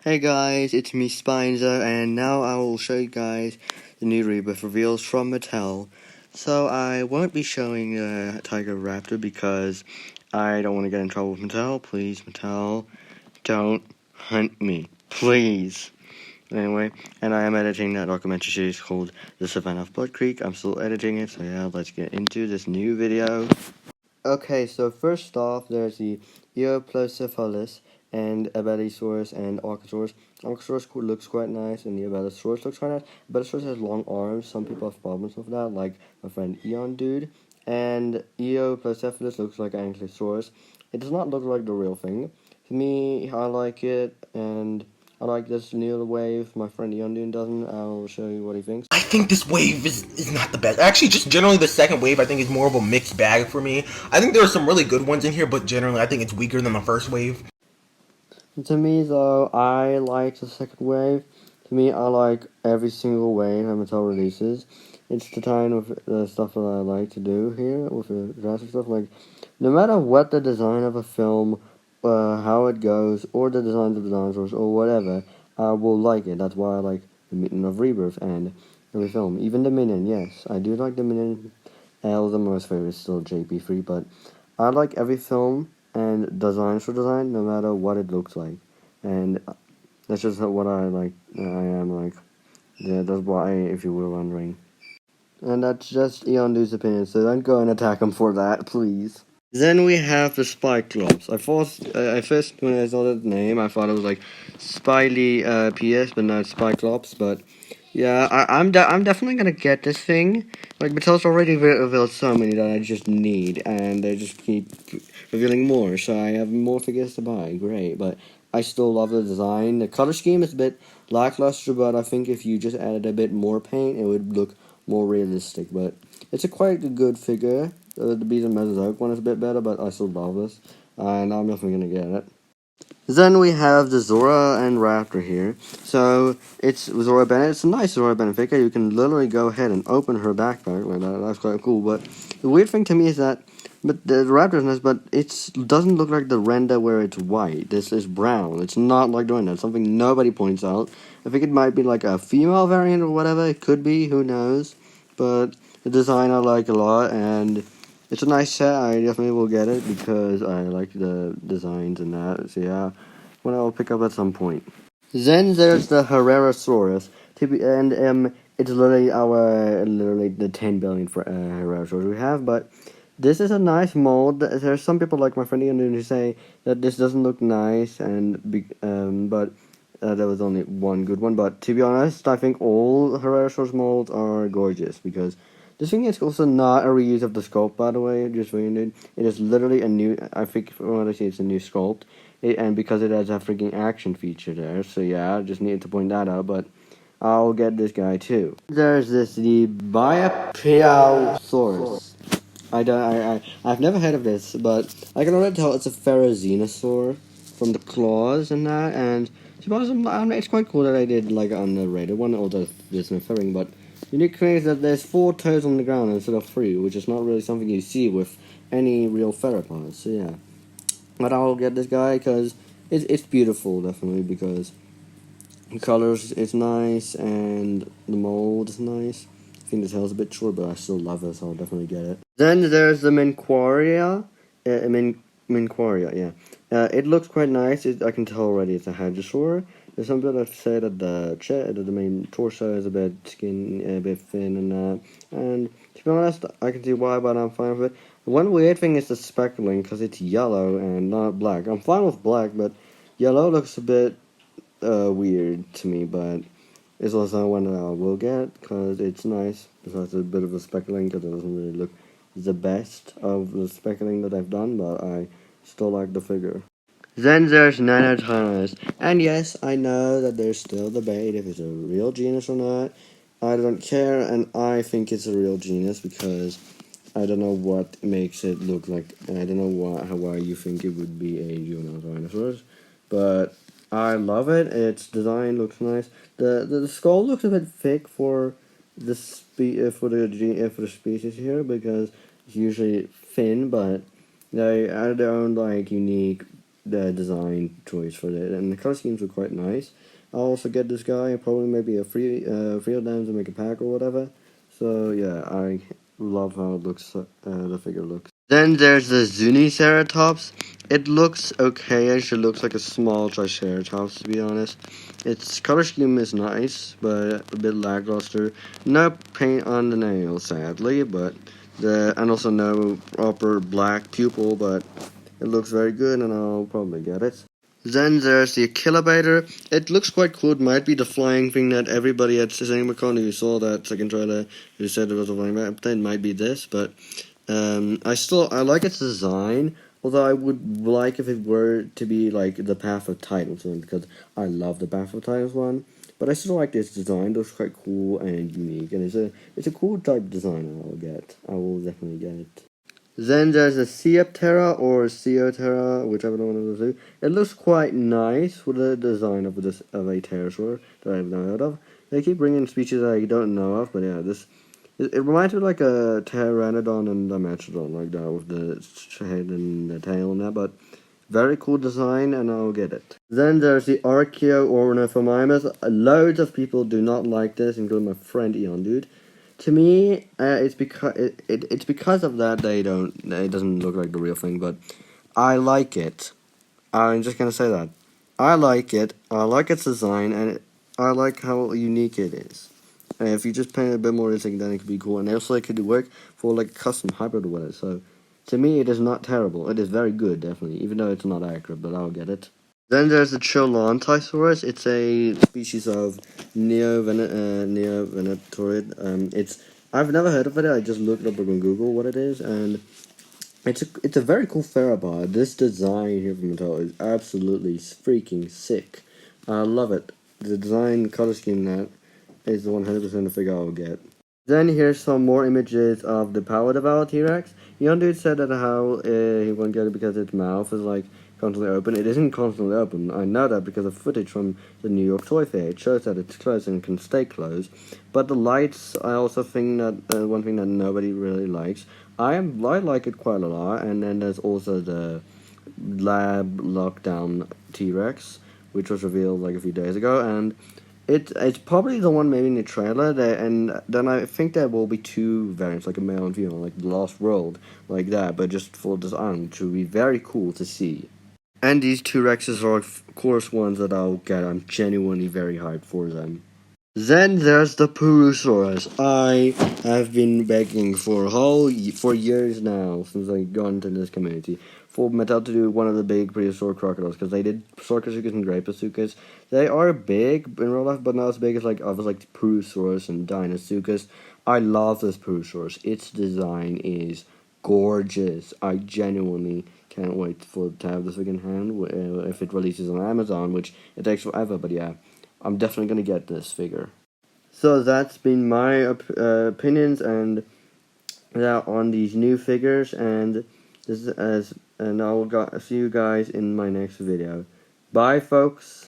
Hey guys, it's me Zenza, and now I will show you guys the new rebirth reveals from Mattel. So I won't be showing Tiger Raptor because I don't want to get in trouble with Mattel. Please, Mattel, don't hunt me, please. Anyway, and I am editing that documentary series called The Savannah of Blood Creek. I'm still editing it, so yeah, let's get into this new video. Okay, so first off, there's the Eoplois and Ailabator and Archosaurus. Archosaurus looks quite nice, and the Ailabator looks quite nice. Ailabator has long arms. Some people have problems with that, like my friend Eon dude. And Eoplois looks like an Ankylosaurus. It does not look like the real thing. To me, I like it, and I like this new wave. My friend Eon dude doesn't. I'll show you what he thinks. I think this wave is not the best. Actually, just generally the second wave I think is more of a mixed bag for me. I think there are some really good ones in here, but generally I think it's weaker than the first wave. To me, though, I like the second wave. To me, I like every single wave that Mattel releases. It's the kind of stuff that I like to do here with the Jurassic stuff. Like, no matter what the design of a film, how it goes, or the designs of the dinosaurs, or whatever, I will like it. That's why I like the Minion of Rebirth and every film. Even the Minion, yes. I do like the Minion. L, the most favorite is still JP3, but I like every film and design for design, no matter what it looks like. And that's just what I like. I am like. Yeah, that's why, if you were wondering. And that's just Eondu's opinion, so don't go and attack him for that, please. Then we have the Spyclops. I first, when I saw that name, I thought it was like Spily PS, but not Spyclops. But yeah, I'm definitely gonna get this thing. Like, Mattel's already revealed so many that I just need, and they just keep revealing more. So I have more figures to buy. Great, but I still love the design. The color scheme is a bit lackluster, but I think if you just added a bit more paint, it would look more realistic. But it's a quite a good figure. The Beast and Mesozoic one is a bit better, but I still love this, and I'm definitely gonna get it. Then we have the Zora and Raptor here. So it's Zora Bennett. It's a nice Zora Bennett figure. You can literally go ahead and open her backpack like that. That's quite cool. But the weird thing to me is that, but the Raptor's nice, but it doesn't look like the render where it's white. This is brown. It's not like the render. It's something nobody points out. I think it might be like a female variant or whatever. It could be. Who knows? But the design I like a lot, and it's a nice set. I definitely will get it because I like the designs and that. So yeah, one I'll pick up at some point. Then there's the Herrerasaurus. It's literally the 10 billion for Herrerasaurus we have, but this is a nice mold. There's some people like my friend Ian who say that this doesn't look nice, but there was only one good one. But to be honest, I think all Herrerasaurus molds are gorgeous because this thing is also not a reuse of the sculpt, by the way, just so you know. It is literally a new, I think from what I see, it's a new sculpt. And because it has a freaking action feature there, so yeah, I just needed to point that out, but I'll get this guy too. There's the Biopsaurus. I've never heard of this, but I can already tell it's a Ferrozenosaur from the claws and that, and to be honest, it's quite cool that I did like an underrated one, although there's no furring, but the unique thing is that there's 4 toes on the ground instead of 3, which is not really something you see with any real theropods, so yeah. But I'll get this guy because it's beautiful, definitely, because the colors is nice and the mold is nice. I think the tail's a bit short, but I still love it, so I'll definitely get it. Then there's the Manquaria. Manquaria, yeah. It looks quite nice. I can tell already it's a Hadrosaur. There's some people that say that the main torso is a bit a bit thin and that. And to be honest, I can see why, but I'm fine with it. One weird thing is the speckling, because it's yellow and not black. I'm fine with black, but yellow looks a bit weird to me, but it's also one that I will get, because it's nice. Besides a bit of a speckling, because it doesn't really look the best of the speckling that I've done, but I still like the figure. Then there's Nanotaurus, and yes, I know that there's still debate if it's a real genus or not. I don't care, and I think it's a real genus because I don't know what makes it look like. I don't know why you think it would be a juvenile dinosaur, but I love it. Its design looks nice. The skull looks a bit thick for the for the species here because it's usually thin, but they add their own like unique design choice for it, and the color schemes are quite nice. I'll also get this guy, probably maybe a free of them to make a pack or whatever. So yeah, I love how it looks. The figure looks. Then there's the Zuniceratops. It looks okay-ish. It looks like a small Triceratops, to be honest. Its color scheme is nice, but a bit lackluster. No paint on the nail, sadly, but and also no proper black pupil, but it looks very good, and I'll probably get it. Then there's the Ailabator. It looks quite cool. It might be the flying thing that everybody at CinemaCon who saw that second trailer who said it was a flying bat. It might be this, but I like its design. Although I would like if it were to be like the Path of Titans one, because I love the Path of Titans one. But I still like this design. It looks quite cool and unique, and it's a cool type of design. I will definitely get it. Then there's a Seoptera or Seotera, whichever one of those two. It looks quite nice with the design of a pterosaur that I've never heard of. They keep bringing species that I don't know of, but yeah, it reminds me of like a Pteranodon and a Dimetrodon, like that, with the head and the tail and that, but very cool design, and I'll get it. Then there's the Archo or Ornithomimus. Loads of people do not like this, including my friend Eon, dude. To me, it's because of that it doesn't look like the real thing, but I like it. I'm just gonna say that. I like it. I like its design, and I like how unique it is. And if you just paint it a bit more interesting, then it could be cool. And also, it could work for like a custom hybrid or whatever. So, to me, it is not terrible. It is very good, definitely, even though it's not accurate. But I'll get it. Then there's the Cholontosaurus. It's a species of Neovenatorid. I've never heard of it. I just looked up on Google what it is, and it's a very cool theropod. This design here from Mattel is absolutely freaking sick. I love it. The design color scheme that is 100% the figure I'll get. Then here's some more images of the Power Devour T-Rex. Young dude said that how he won't get it because its mouth is like constantly open. It isn't constantly open. I know that because of footage from the New York Toy Fair. It shows that it's closed and can stay closed. But the lights, I also think that one thing that nobody really likes. I like it quite a lot. And then there's also the lab lockdown T-Rex, which was revealed like a few days ago, and it's probably the one maybe in the trailer, and then I think there will be two variants, like a male and female, like the Lost World, like that, but just for design, which would be very cool to see. And these two Rexes are, of course, ones that I'll get. I'm genuinely very hyped for them. Then there's the Purosaurus. I have been begging for years now, since I got into this community, for Mattel to do one of the big prehistoric crocodiles, because they did Sarcosuchus and Grapasuchus. They are big in real life, but not as big as like Purosaurus and Dinosuchus. I love this Purosaurus. Its design is gorgeous. I genuinely can't wait to have this in hand if it releases on Amazon, which it takes forever, but yeah. I'm definitely going to get this figure. So that's been my opinions and on these new figures, and I will see you guys in my next video. Bye, folks.